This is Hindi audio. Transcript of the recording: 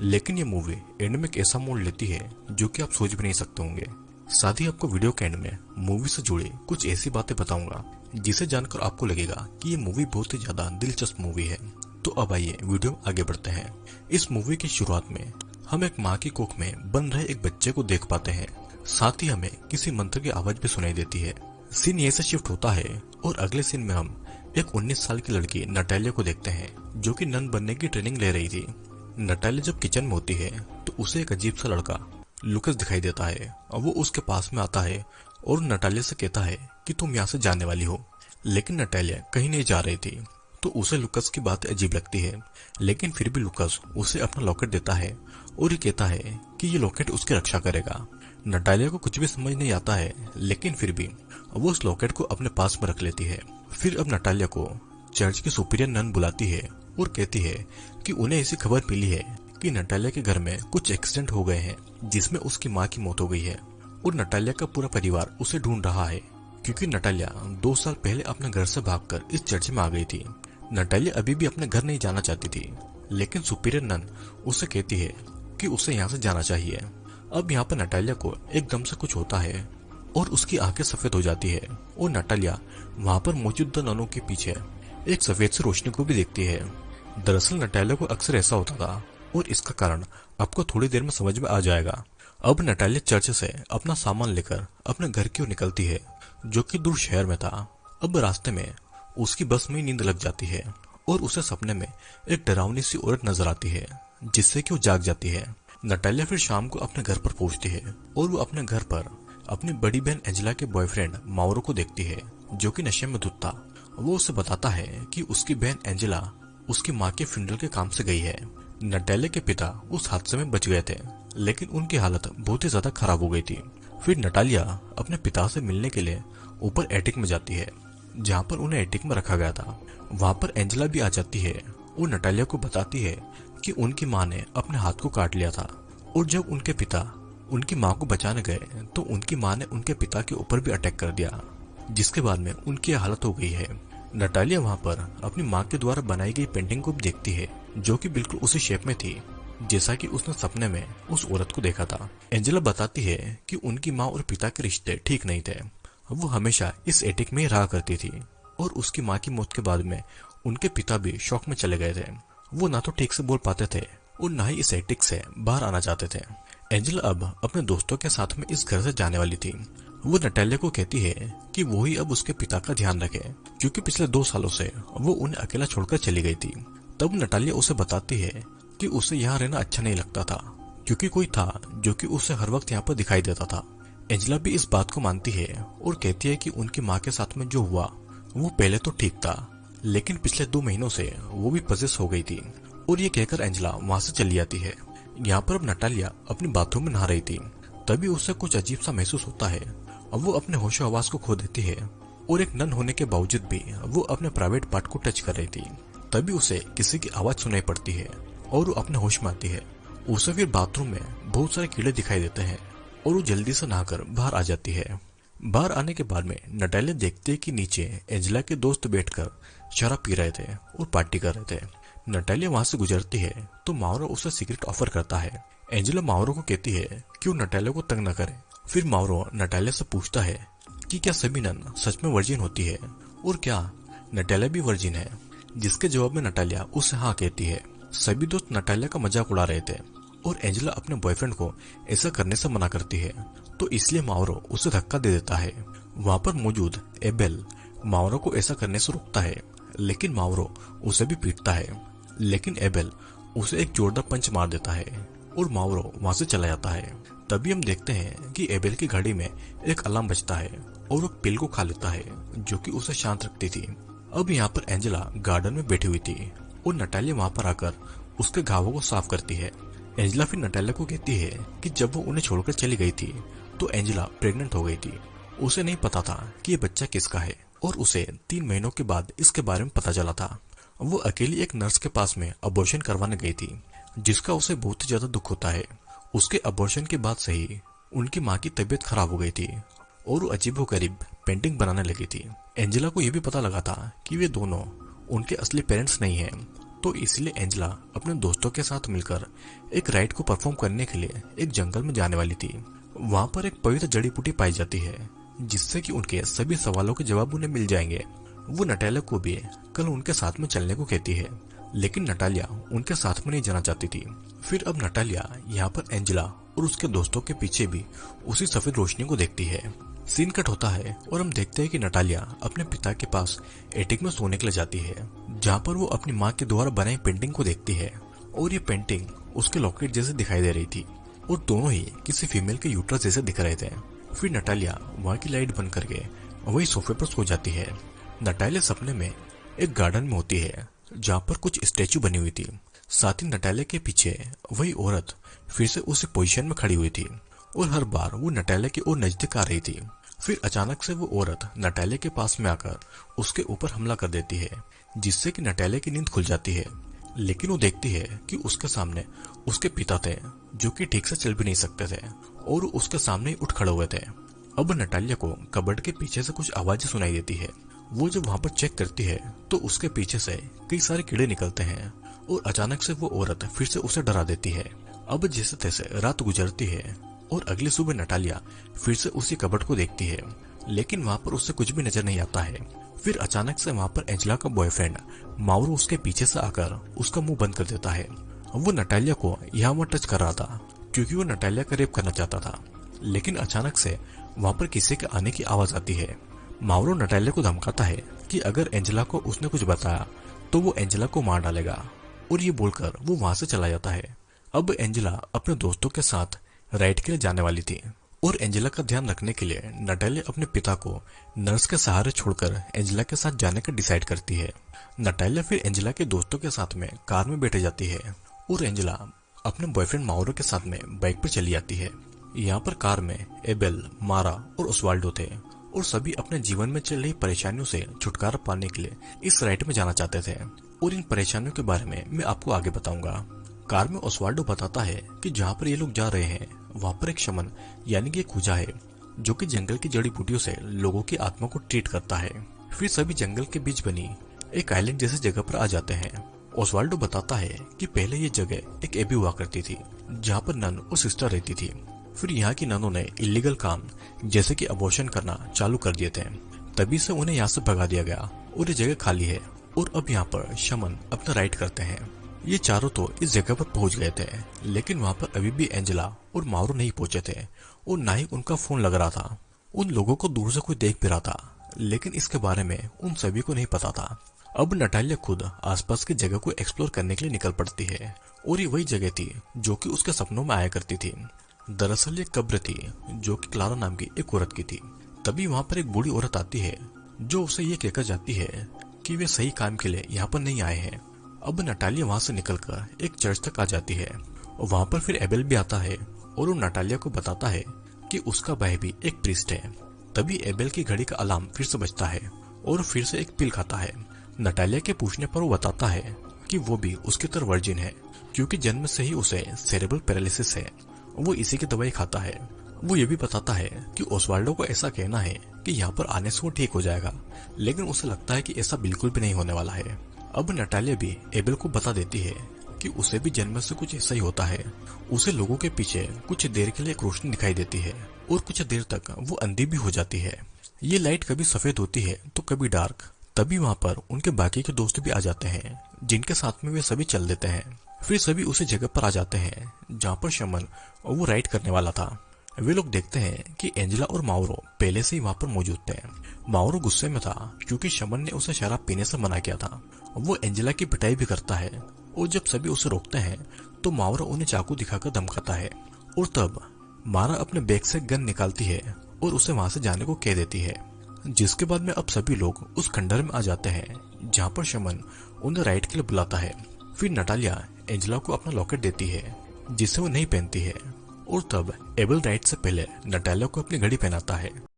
लेकिन ये मूवी एंड में एक ऐसा मोड़ लेती है जो कि आप सोच भी नहीं सकते होंगे। साथ ही आपको वीडियो के एंड में मूवी से जुड़ी कुछ ऐसी बातें बताऊंगा जिसे जानकर आपको लगेगा कि ये मूवी बहुत ही ज्यादा दिलचस्प मूवी है। तो अब आइए वीडियो आगे बढ़ते हैं। इस मूवी की शुरुआत में हम एक माँ की कोख में बन रहे एक बच्चे को देख पाते हैं। साथ ही हमें किसी मंत्र की आवाज भी सुनाई देती है। सीन ऐसे शिफ्ट होता है और अगले सीन में हम एक 19 साल की लड़की नटालिया को देखते हैं जो कि नन बनने की ट्रेनिंग ले रही थी। नटालिया जब किचन में होती है तो उसे एक अजीब सा लड़का लुकस दिखाई देता है और वो उसके पास में आता है और नटालिया से कहता है कि तुम यहाँ से जाने वाली हो। लेकिन नटालिया कहीं नहीं जा रही थी तो उसे लुकस की बात अजीब लगती है। लेकिन फिर भी लुकस उसे अपना लॉकेट देता है और ये कहता है कि ये लॉकेट उसकी रक्षा करेगा। नटालिया को कुछ भी समझ नहीं आता है लेकिन फिर भी वो उस लॉकेट को अपने पास में रख लेती है। फिर अब नटालिया को चर्च की सुपीरियर नन बुलाती है और कहती है कि उन्हें ऐसी खबर मिली है कि नटालिया के घर में कुछ एक्सीडेंट हो गए हैं जिसमें उसकी माँ की मौत हो गई है और नटालिया का पूरा परिवार उसे ढूंढ रहा है क्योंकि नटालिया 2 साल पहले अपने घर से भागकर इस चर्च में आ गई थी। नटालिया अभी भी अपने घर नहीं जाना चाहती थी लेकिन सुपीरियर नन उसे कहती है कि उसे यहाँ से जाना चाहिए। अब यहाँ पर नटालिया को एकदम से कुछ होता है और उसकी आंखें सफेद हो जाती है और नटालिया वहाँ पर मौजूद ननों के पीछे एक सफेद सी रोशनी को भी देखती है। दरअसल नटालिया को अक्सर ऐसा होता था और इसका कारण आपको थोड़ी देर में समझ में आ जाएगा। अब नटालिया चर्च से अपना सामान लेकर अपने घर की ओर निकलती है जो कि दूर शहर में था। अब रास्ते में उसकी बस में नींद लग जाती है और उसे सपने में एक डरावनी सी औरत नजर आती है जिससे कि वो जाग जाती है। नटालिया फिर शाम को अपने घर पर पहुंचती है और वो अपने घर पर अपनी बड़ी बहन एंजेला के बॉयफ्रेंड माउरो को देखती है जो कि नशे में धुत था। वो उसे बताता है कि उसकी बहन एंजेला उसकी माँ के फ्यूनरल के काम से गई है। नटालिया के पिता उस हादसे में बच गए थे लेकिन उनकी हालत बहुत ही ज्यादा खराब हो गई थी। फिर नटालिया अपने पिता से मिलने के लिए ऊपर एटिक में जाती है जहाँ पर उन्हें एटिक में रखा गया था। वहाँ पर एंजेला भी आ जाती है और नटालिया को बताती है कि उनकी माँ ने अपने हाथ को काट लिया था और जब उनके पिता उनकी माँ को बचाने गए तो उनकी माँ ने उनके पिता के ऊपर भी अटैक कर दिया जिसके बाद में उनकी हालत हो गई है। नटालिया वहाँ पर अपनी माँ के द्वारा बनाई गई पेंटिंग को भी देखती है जो कि बिल्कुल उसी शेप में थी जैसा कि उसने सपने में उस औरत को देखा था। एंजेला बताती है कि उनकी माँ और पिता के रिश्ते ठीक नहीं थे। वो हमेशा इस एटिक में ही रहा करती थी और उसकी माँ की मौत के बाद में उनके पिता भी शौक में चले गए थे। वो ना तो ठीक से बोल पाते थे और ना ही इस एटिक से बाहर आना चाहते थे। एंजेला अब अपने दोस्तों के साथ में इस घर से जाने वाली थी। वो नटालिया को कहती है कि वो ही अब उसके पिता का ध्यान रखे क्योंकि पिछले 2 सालों से वो उन्हें अकेला छोड़कर चली गई थी। तब नटालिया उसे बताती है कि उसे यहाँ रहना अच्छा नहीं लगता था क्योंकि कोई था जो कि उसे हर वक्त यहाँ पर दिखाई देता था। एंजेला भी इस बात को मानती है और कहती है कि उनकी माँ के साथ में जो हुआ वो पहले तो ठीक था लेकिन पिछले 2 महीनों से वो भी पजेस हो गई थी। और ये कहकर एंजेला वहाँ से चली जाती है। यहाँ पर अब नटालिया अपनी बाथरूम में नहा रही थी तभी उसे कुछ अजीब सा महसूस होता है। अब वो अपने होशो हवास को खो देती है और एक नन होने के बावजूद भी वो अपने प्राइवेट पार्ट को टच कर रही थी। तभी उसे किसी की आवाज सुनाई पड़ती है और वो अपने होश में आती है। उसे फिर बाथरूम में बहुत सारे कीड़े दिखाई देते हैं और वो जल्दी से नहाकर बाहर आ जाती है। बाहर आने के बाद में नटालिया देखती है कि नीचे एंजेला के दोस्त बैठकर शराब पी रहे थे और पार्टी कर रहे थे। नटालिया वहां से गुजरती है तो माउरो उसे सिगरेट ऑफर करता है। एंजेला माउरो को कहती है कि वो नटालिया को तंग न करे। फिर माउरो नटालिया से पूछता है कि क्या सभी नन सच में वर्जिन होती है और क्या नटालिया भी वर्जिन है, जिसके जवाब में नटालिया उसे हाँ कहती है। सभी दोस्त नटालिया का मजाक उड़ा रहे थे और एंजेला अपने बॉयफ्रेंड को ऐसा करने से मना करती है तो इसलिए माउरो उसे धक्का दे देता है। वहाँ पर मौजूद एबेल माउरो को ऐसा करने से रोकता है लेकिन माउरो उसे भी पीटता है लेकिन एबेल उसे एक जोरदार पंच मार देता है और माउरो वहाँ से चला जाता है। तभी हम देखते हैं कि एबेल की गाड़ी में एक अलार्म बजता है और वो पिल को खा लेता है जो कि उसे शांत रखती थी। अब यहाँ पर एंजेला गार्डन में बैठी हुई थी और नटालिया वहाँ पर आकर उसके घावों को साफ करती है। एंजेला फिर नटालिया को कहती है कि जब वो उन्हें छोड़कर चली गई थी तो एंजेला प्रेग्नेंट हो गई थी। उसे नहीं पता था कि ये बच्चा किसका है और उसे 3 महीनों के बाद इसके बारे में पता चला था। वो अकेली एक नर्स के पास में अबॉर्शन करवाने गई थी जिसका उसे बहुत ही ज्यादा दुख होता है। उसके अबॉर्शन के बाद से ही उनकी माँ की तबीयत खराब हो गई थी और वो अजीबोगरीब पेंटिंग बनाने लगी थी। एंजेला को यह भी पता लगा था कि वे दोनों उनके असली पेरेंट्स नहीं हैं तो इसलिए एंजेला अपने दोस्तों के साथ मिलकर एक राइड को परफॉर्म करने के लिए एक जंगल में जाने वाली थी। वहाँ पर एक पवित्र जड़ी बूटी पाई जाती है जिससे कि उनके सभी सवालों के जवाब उन्हें मिल जाएंगे। वो नटालिया को भी कल उनके साथ में चलने को कहती है, लेकिन नटालिया उनके साथ में नहीं जाना चाहती थी। फिर अब नटालिया यहाँ पर एंजेला और उसके दोस्तों के पीछे भी उसी सफेद रोशनी को देखती है। सीन कट होता है और हम देखते हैं कि नटालिया अपने पिता के पास एटिक में सोने के लिए जाती है, जहाँ पर वो अपनी माँ के द्वारा बनाई पेंटिंग को देखती है और ये पेंटिंग उसके लॉकेट जैसे दिखाई दे रही थी और दोनों ही किसी फीमेल के यूट्रस जैसे दिख रहे थे। फिर नटालिया वहाँ की लाइट बंद करके वही सोफे पर सो जाती है। नटालिया सपने में एक गार्डन में होती है जहाँ पर कुछ स्टैचू बनी हुई थी। साथ ही नटालिया के पीछे वही औरत फिर से उसी पोजीशन में खड़ी हुई थी और हर बार वो नटालिया की ओर नजदीक आ रही थी। फिर अचानक से वो औरत नटालिया के पास में आकर उसके ऊपर हमला कर देती है, जिससे कि नटालिया की नींद खुल जाती है। लेकिन वो देखती है कि उसके सामने उसके पिता थे जो कि ठीक से चल भी नहीं सकते थे और उसके सामने ही उठ खड़े हुए थे। अब नटालिया को कबर्ड के पीछे से कुछ आवाजें सुनाई देती है। वो जब वहां पर चेक करती है तो उसके पीछे से कई सारे कीड़े निकलते हैं और अचानक से वो औरत फिर से उसे डरा देती है। अब जैसे तैसे रात गुजरती है और अगली सुबह नटालिया फिर से उसी कबर्ड को देखती है, लेकिन वहां पर उससे कुछ भी नजर नहीं आता है। फिर अचानक से वहां पर एंजेला का बॉयफ्रेंड माउरो उसके पीछे से आकर उसका मुंह बंद कर देता है। वो नटालिया को यहाँ वहाँ टच कर रहा था क्योंकि वो नटालिया का रेप करना चाहता था, लेकिन अचानक से वहां पर किसी के आने की आवाज आती है। माउरो नटालिया को धमकाता है कि अगर एंजेला को उसने कुछ बताया तो वो एंजेला को मार डालेगा और ये बोलकर वो वहां से चला जाता है। अब एंजेला अपने दोस्तों के साथ राइड के लिए जाने वाली थी और एंजेला का ध्यान रखने के लिए नटालिया अपने पिता को नर्स के सहारे छोड़कर एंजेला के साथ जाने का डिसाइड करती है। नटालिया फिर एंजेला के दोस्तों के साथ में कार में बैठे जाती है और एंजेला अपने बॉयफ्रेंड माउरो के साथ में बाइक पर चली जाती है। यहाँ पर कार में एबेल, मारा और ओस्वाल्डो थे और सभी अपने जीवन में चल रही परेशानियों से छुटकारा पाने के लिए इस राइड में जाना चाहते थे और इन परेशानियों के बारे में मैं आपको आगे बताऊंगा। कार में ओस्वाल्डो बताता है कि जहाँ पर ये लोग जा रहे हैं वहाँ पर एक शमन यानी कि एक खूजा है जो कि जंगल की जड़ी बूटियों से लोगों की आत्मा को ट्रीट करता है। फिर सभी जंगल के बीच बनी एक आइलैंड जैसी जगह पर आ जाते हैं। ओस्वाल्डो बताता है कि पहले ये जगह एक एबी हुआ करती थी जहाँ पर नन और सिस्टर रहती थी। फिर यहाँ की ननों ने इलीगल काम जैसे कि अबॉर्शन करना चालू कर दिए थे, तभी से उन्हें यहाँ से भगा दिया गया और ये जगह खाली है और अब यहाँ पर शमन अपना राइड करते हैं। ये चारों तो इस जगह पर पहुंच गए थे, लेकिन वहाँ पर अभी भी एंजेला और माउरो नहीं पहुंचे थे और ना ही उनका फोन लग रहा था। उन लोगों को दूर से कोई देख भी रहा था, लेकिन इसके बारे में उन सभी को नहीं पता था। अब नटालिया खुद आसपास की जगह को एक्सप्लोर करने के लिए निकल पड़ती है और ये वही जगह थी जो कि उसके सपनों में आया करती थी। दरअसल ये कब्र थी जो कि क्लारा नाम की एक औरत की थी। तभी वहाँ पर एक बूढ़ी औरत आती है जो उसे ये कहकर जाती है कि वे सही काम के लिए यहाँ पर नहीं आए हैं। अब नटालिया वहाँ से निकलकर एक चर्च तक आ जाती है और वहाँ पर फिर एबेल भी आता है और वो नटालिया को बताता है कि उसका भाई भी एक प्रीस्ट है। तभी एबेल की घड़ी का अलार्म फिर से बजता है और फिर से एक पिल खाता है। नटालिया के पूछने पर वो बताता है कि वो भी उसकी तरह वर्जिन है क्योंकि जन्म से ही उसे सेरेब्रल पैरालिसिस है, वो इसी की दवाई खाता है। वो ये भी बताता है कि ओस्वाल्डो को ऐसा कहना है कि यहाँ पर आने से वो ठीक हो जाएगा, लेकिन उसे लगता है कि ऐसा बिल्कुल भी नहीं होने वाला है। अब नटालिया भी एबेल को बता देती है कि उसे भी जन्म से कुछ ऐसा ही होता है। उसे लोगों के पीछे कुछ देर के लिए एक रोशनी दिखाई देती है और कुछ देर तक वो अंधी भी हो जाती है। ये लाइट कभी सफेद होती है तो कभी डार्क। तभी वहाँ पर उनके बाकी के दोस्त भी आ जाते हैं जिनके साथ में वे सभी चल देते हैं। फिर सभी उसी जगह पर आ जाते हैं जहाँ पर शमन और वो राइड करने वाला था। वे लोग देखते हैं कि एंजेला और माउरो पहले से ही वहाँ पर मौजूद थे। माउरो गुस्से में था क्योंकि शमन ने उसे शराब पीने से मना किया था। वो एंजेला की पिटाई भी करता है और जब सभी उसे रोकते हैं तो माउरो उन्हें चाकू दिखाकर धमकाता है और तब मारा अपने बैग से गन निकालती है और उसे वहां से जाने को कह देती है। जिसके बाद में अब सभी लोग उस खंडर में आ जाते हैं जहाँ पर शमन उन्हें राइड के लिए बुलाता है। फिर नटालिया एंजेला को अपना लॉकेट देती है जिसे वो नहीं पहनती है और तब एबेल राइड से पहले नटालिया को अपनी घड़ी पहनाता है।